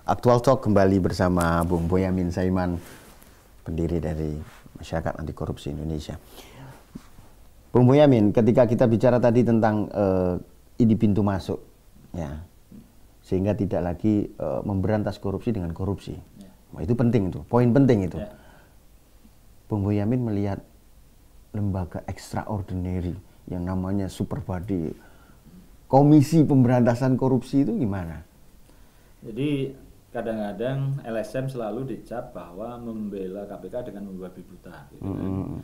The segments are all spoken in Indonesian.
Aktual Talk kembali bersama Bung Boyamin Saiman, pendiri dari Masyarakat Anti Korupsi Indonesia. Bung Boyamin, ketika kita bicara tadi tentang ini pintu masuk, ya, sehingga tidak lagi memberantas korupsi dengan korupsi. Nah, itu penting, itu poin penting itu. Bung Boyamin melihat lembaga extraordinary yang namanya super body, Komisi Pemberantasan Korupsi itu gimana? Jadi kadang-kadang LSM selalu dicap bahwa membela KPK dengan membabi buta, gitu kan.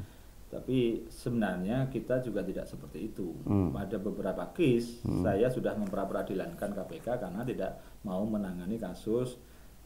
Tapi sebenarnya kita juga tidak seperti itu. Pada beberapa case saya sudah memperadilankan KPK karena tidak mau menangani kasus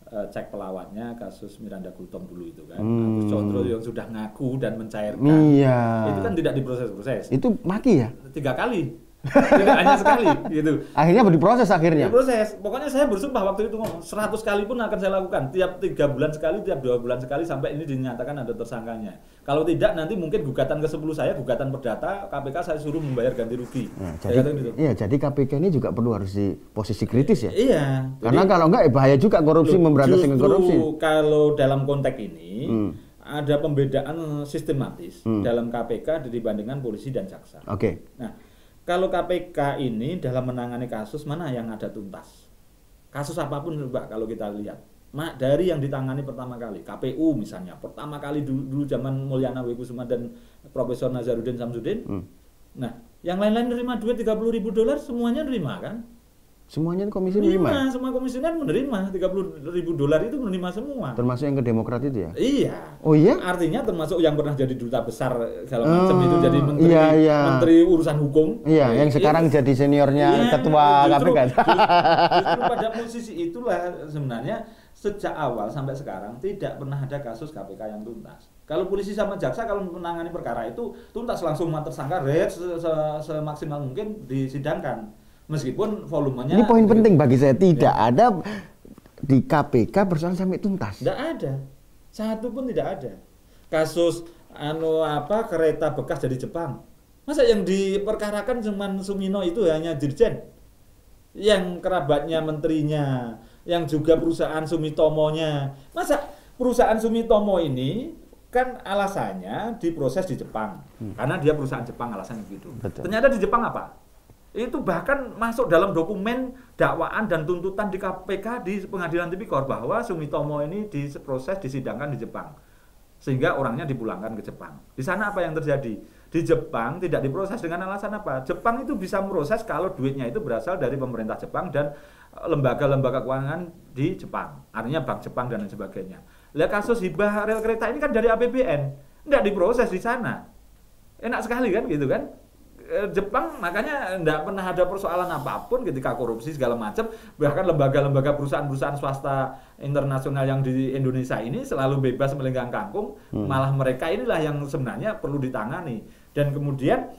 cek pelawatnya, kasus Miranda Gultom dulu itu kan. Agus Condro yang sudah ngaku dan mencairkan. Iya. Itu kan tidak diproses-proses. Itu maki ya? 3 kali. Tidak hanya sekali gitu. Akhirnya diproses akhirnya. Diproses. Pokoknya saya bersumpah waktu itu 100 kali pun akan saya lakukan. Tiap 3 bulan sekali, tiap 2 bulan sekali sampai ini dinyatakan ada tersangkanya. Kalau tidak nanti mungkin gugatan ke-10 saya, gugatan perdata, KPK saya suruh membayar ganti rugi. Nah, jadi KPK ini juga perlu harus di posisi kritis ya. Iya. Karena kalau enggak bahaya juga korupsi, memberantas dengan korupsi. Kalau dalam konteks ini ada pembedaan sistematis dalam KPK dibandingkan polisi dan jaksa. Oke. Nah, kalau KPK ini dalam menangani kasus mana yang ada tuntas? Kasus apapun Mbak kalau kita lihat. Dari yang ditangani pertama kali, KPU misalnya, pertama kali dulu zaman Mulyana Wekusuma dan Profesor Nazarudin Samsudin. Nah, yang lain-lain nerima duit $30.000 semuanya nerima kan? Semuanya komisi menerima? Semua komisioner menerima, $30.000 itu menerima semua. Termasuk yang ke Demokrat itu ya? Iya. Oh iya? Artinya termasuk yang pernah jadi duta besar segala macam itu jadi menteri urusan hukum. Iya, yang sekarang jadi seniornya ketua KPK. Justru pada posisi itulah sebenarnya sejak awal sampai sekarang tidak pernah ada kasus KPK yang tuntas. Kalau polisi sama jaksa kalau menangani perkara itu tuntas langsung tersangka semaksimal mungkin disidangkan. Meskipun volumenya... Ini poin penting bagi saya, tidak ada di KPK persoalan sampai tuntas. Tidak ada. Satu pun tidak ada. Kasus kereta bekas dari Jepang. Masa yang diperkarakan cuma Sumino itu hanya dirjen? Yang kerabatnya menterinya, yang juga perusahaan Sumitomo-nya. Masa perusahaan Sumitomo ini kan alasannya diproses di Jepang. Karena dia perusahaan Jepang alasannya begitu. Ternyata di Jepang apa? Itu bahkan masuk dalam dokumen dakwaan dan tuntutan di KPK di Pengadilan Tipikor bahwa Sumitomo ini diproses disidangkan di Jepang sehingga orangnya dipulangkan ke Jepang. Di sana apa yang terjadi? Di Jepang tidak diproses dengan alasan apa? Jepang itu bisa memproses kalau duitnya itu berasal dari pemerintah Jepang dan lembaga-lembaga keuangan di Jepang, artinya Bank Jepang dan lain sebagainya. Lihat kasus hibah rel kereta ini kan dari APBN, tidak diproses di sana. Enak sekali kan gitu kan? Jepang makanya tidak pernah ada persoalan apapun ketika korupsi segala macam, bahkan lembaga-lembaga perusahaan-perusahaan swasta internasional yang di Indonesia ini selalu bebas melenggang kangkung, malah mereka inilah yang sebenarnya perlu ditangani. Dan kemudian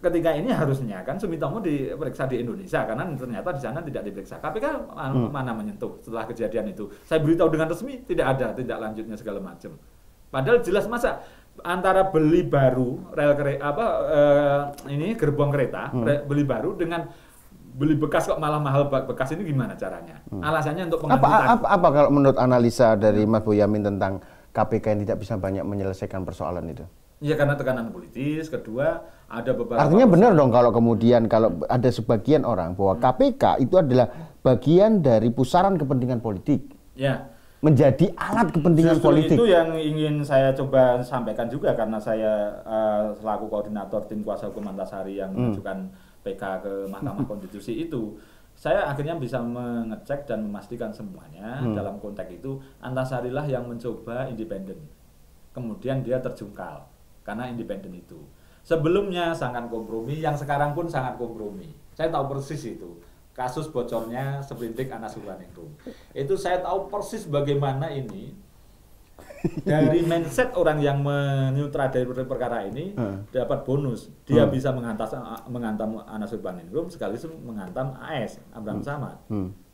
ketika ini harusnya kan Sumitomo diperiksa di Indonesia karena ternyata di sana tidak diperiksa. KPK mana menyentuh setelah kejadian itu? Saya beritahu dengan resmi tidak ada tindak lanjutnya segala macam. Padahal jelas masa antara beli baru rel kereta gerbong kereta beli baru dengan beli bekas kok malah mahal bekas ini gimana caranya? Alasannya untuk pengangkutan. Apa kalau menurut analisa dari Mas Boyamin tentang KPK yang tidak bisa banyak menyelesaikan persoalan itu? Ya karena tekanan politis, kedua ada beberapa. Artinya benar dong kalau kemudian kalau ada sebagian orang bahwa KPK itu adalah bagian dari pusaran kepentingan politik. Ya. Menjadi alat kepentingan politik. Itu yang ingin saya coba sampaikan juga karena saya selaku koordinator tim kuasa hukum Antasari yang mengajukan PK ke Mahkamah Konstitusi itu, saya akhirnya bisa mengecek dan memastikan semuanya dalam konteks itu Antasari lah yang mencoba independen. Kemudian dia terjungkal karena independen itu. Sebelumnya sangat kompromi, yang sekarang pun sangat kompromi. Saya tahu persis itu. Kasus bocornya seprindik Anas Urbaningrum. Itu saya tahu persis bagaimana ini dari mindset orang yang menyutradai perkara ini dapat bonus. Dia bisa menghantam Anas Urbaningrum sekaligus menghantam AS Abraham Samad.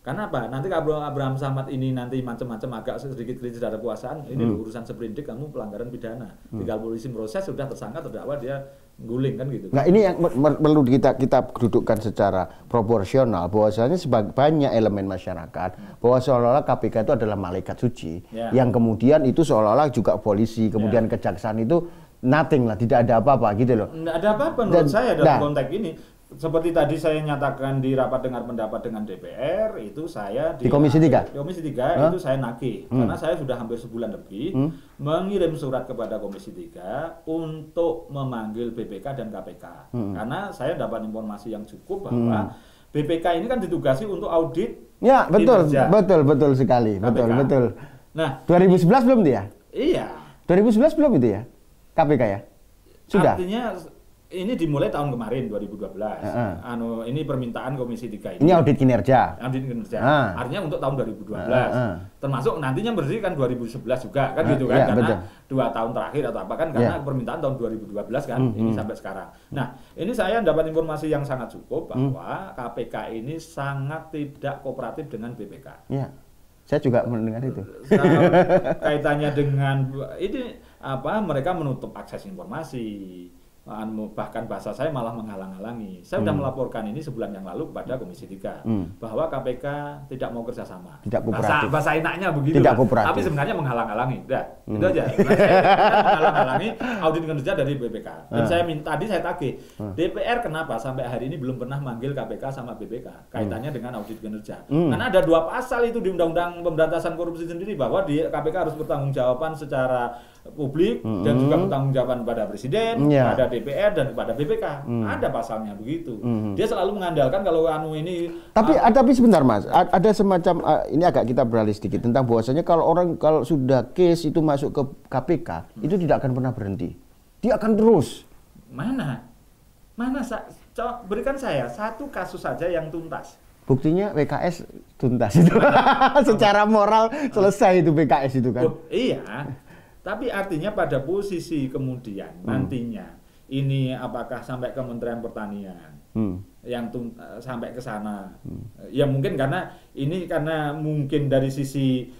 Karena apa? Nanti kalau Abraham Samad ini nanti macam-macam agak sedikit kritis terhadap kekuasaan, ini loh urusan seperindik kamu pelanggaran pidana. Tinggal polisi proses sudah tersangka terdakwa dia guling kan gitu. Nah ini yang perlu kita dudukkan secara proporsional bahwasanya banyak elemen masyarakat bahwa seolah-olah KPK itu adalah malaikat suci yang kemudian itu seolah-olah juga polisi kemudian kejaksaan itu nothing lah, tidak ada apa-apa gitu loh. Tidak ada apa-apa menurut saya dalam konteks ini. Seperti tadi saya nyatakan di rapat dengar pendapat dengan DPR, itu saya di Komisi 3? Di Komisi 3 itu saya nagih, karena saya sudah hampir sebulan lebih mengirim surat kepada Komisi 3 untuk memanggil BPK dan KPK. Karena saya dapat informasi yang cukup bahwa BPK ini kan ditugasi untuk audit. Ya, betul sekali. KPK. Betul. Nah, 2011 belum dia? Iya. 2011 belum itu ya? KPK ya? Sudah? Artinya ini dimulai tahun kemarin 2012. Ini permintaan Komisi 3 ini. Ini audit kinerja. Audit kinerja. Artinya untuk tahun 2012. Termasuk nantinya bersih kan 2011 juga kan gitu kan, karena betul. 2 tahun terakhir atau apa kan karena permintaan tahun 2012 kan ini sampai sekarang. Nah, ini saya dapat informasi yang sangat cukup bahwa KPK ini sangat tidak kooperatif dengan BPK. Iya. Saya juga mendengar itu. Kaitannya dengan ini apa, mereka menutup akses informasi. Bahkan bahasa saya malah menghalang-halangi. Saya sudah melaporkan ini sebulan yang lalu kepada Komisi 3 bahwa KPK tidak mau kerjasama. Tidak kooperatif. Bahasa enaknya begitu. Tidak kooperatif. Tapi sebenarnya menghalang-halangi. Udah, itu aja. Menghalang-halangi audit kinerja dari BPK. Dan tadi saya tagih, DPR kenapa sampai hari ini belum pernah manggil KPK sama BPK kaitannya dengan audit kinerja. Karena ada 2 pasal itu di Undang-Undang Pemberantasan Korupsi sendiri bahwa KPK harus bertanggungjawaban secara publik dan juga bertanggungjawaban pada Presiden, pada DPR dan kepada BPK. Ada pasalnya begitu. Dia selalu mengandalkan kalau ini. Tapi sebentar Mas, ada semacam ini agak kita beralih sedikit tentang bahwasanya kalau sudah case itu masuk ke KPK itu tidak akan pernah berhenti. Dia akan terus. Mana? Berikan saya satu kasus saja yang tuntas. Buktinya WKS tuntas itu. Secara moral selesai itu WKS itu kan. Oh, iya. Tapi artinya pada posisi kemudian nantinya ini apakah sampai Kementerian Pertanian yang sampai ke sana. Ya mungkin karena mungkin dari sisi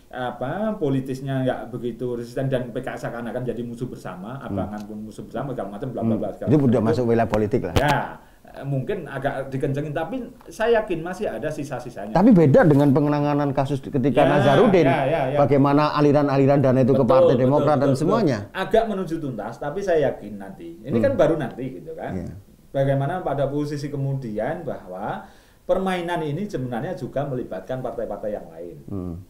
politisnya nggak begitu resisten dan PKS akan jadi musuh bersama, abangan pun musuh bersama segala macam bla bla bla. Itu udah masuk wilayah politik lah. Ya. Mungkin agak dikencengin, tapi saya yakin masih ada sisa-sisanya. Tapi beda dengan penanganan kasus ketika Nazarudin, bagaimana aliran-aliran dana itu ke Partai Demokrat dan semuanya. Agak menuju tuntas, tapi saya yakin nanti. Ini kan baru nanti gitu kan. Bagaimana pada posisi kemudian bahwa permainan ini sebenarnya juga melibatkan partai-partai yang lain.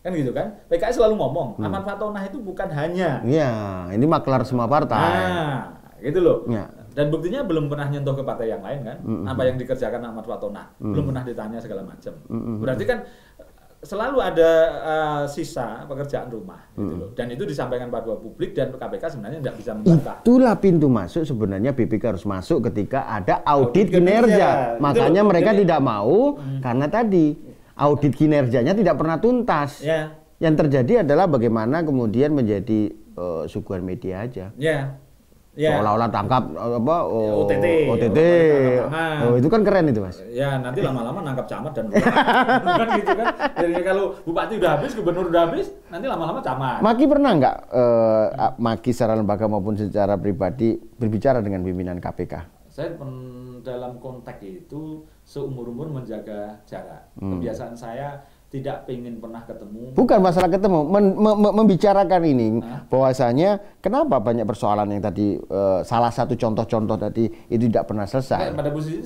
Kan gitu kan? PKS selalu ngomong, Ahmad Fattonah itu bukan hanya. Iya, ini maklar semua partai. Nah, gitu loh. Dan buktinya belum pernah nyentuh ke partai yang lain kan. Apa yang dikerjakan Ahmad Fattonah belum pernah ditanya segala macam. Berarti kan selalu ada sisa pekerjaan rumah gitu loh. Dan itu disampaikan pada publik dan KPK sebenarnya tidak bisa membantah. Itulah pintu masuk sebenarnya BPK harus masuk ketika ada audit kinerja. Makanya mereka tidak mau karena tadi audit kinerjanya tidak pernah tuntas. Yang terjadi adalah bagaimana kemudian menjadi suguhan media aja. Seolah-olah tangkap OTT. Itu kan keren itu Mas. Ya nanti lama-lama nangkap camat dan kan gitu kan. Jadi kalau bupati udah habis, gubernur udah habis, nanti lama-lama camat. Maki pernah nggak Maki secara lembaga maupun secara pribadi berbicara dengan pimpinan KPK? Saya dalam konteks itu seumur-umur menjaga jarak. Kebiasaan saya tidak pengen pernah ketemu. Bukan masalah ketemu, membicarakan ini bahwasanya kenapa banyak persoalan yang tadi salah satu contoh-contoh tadi itu tidak pernah selesai. Pada posisi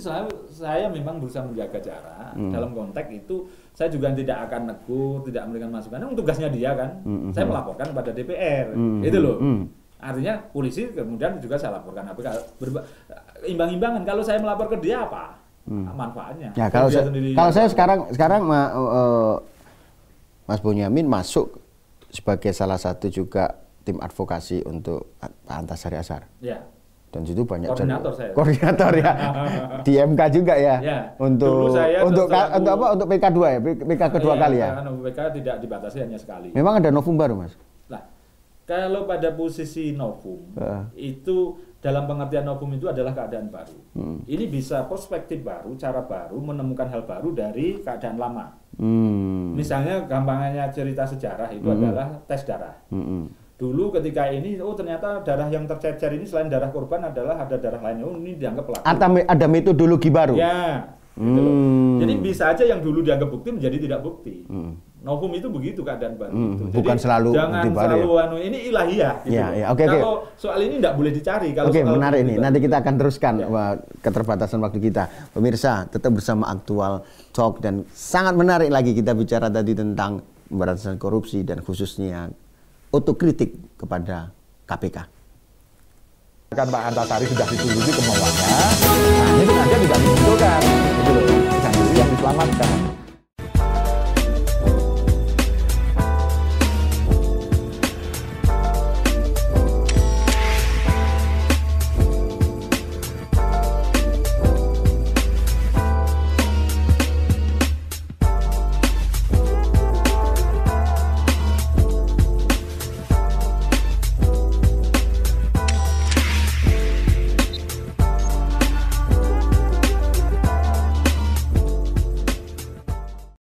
saya memang berusaha menjaga jarak. Dalam konteks itu saya juga tidak akan negur, tidak memberikan masukan. Itu tugasnya dia kan. Saya melaporkan kepada DPR, gitu loh. Artinya polisi kemudian juga saya laporkan. Imbang-imbangan. Kalau saya melapor ke dia apa? Manfaatnya. Ya, kalau saya sekarang Mas Bonyamin masuk sebagai salah satu juga tim advokasi untuk Pak Antasari Azhar. Ya. Dan situ banyak koordinator ya. Di MK juga ya. Untuk PK2 ya, PK kedua kali ya. Karena PK tidak dibatasi hanya sekali. Memang ada novum baru Mas. Nah, kalau pada posisi novum itu dalam pengertian novum itu adalah keadaan baru. Ini bisa perspektif baru, cara baru, menemukan hal baru dari keadaan lama. Misalnya gampangnya cerita sejarah itu adalah tes darah. Dulu ketika ini, oh ternyata darah yang tercecer ini selain darah korban adalah ada darah lainnya. Oh ini dianggap pelaku. Ada metodologi baru. Ya, gitu loh. Jadi bisa aja yang dulu dianggap bukti menjadi tidak bukti. Novum itu begitu keadaan baru itu. Jadi bukan selalu jangan bukti baru, selalu ini ilahiyah. Gitu Ya, loh. ya, oke. Kalau soal ini tidak boleh dicari. Kalau Oke, soal menarik bukti ini. baru. Nanti kita akan teruskan Ya. keterbatasan waktu kita. Pemirsa, tetap bersama Aktual Talk dan sangat menarik lagi kita bicara tadi tentang pemberantasan korupsi dan khususnya otokritik kepada KPK. Kan Pak Antasari sudah dituruti kemauannya, nah ini sengaja tidak dimunculkan, gitu loh. Jangan yang diselamatkan.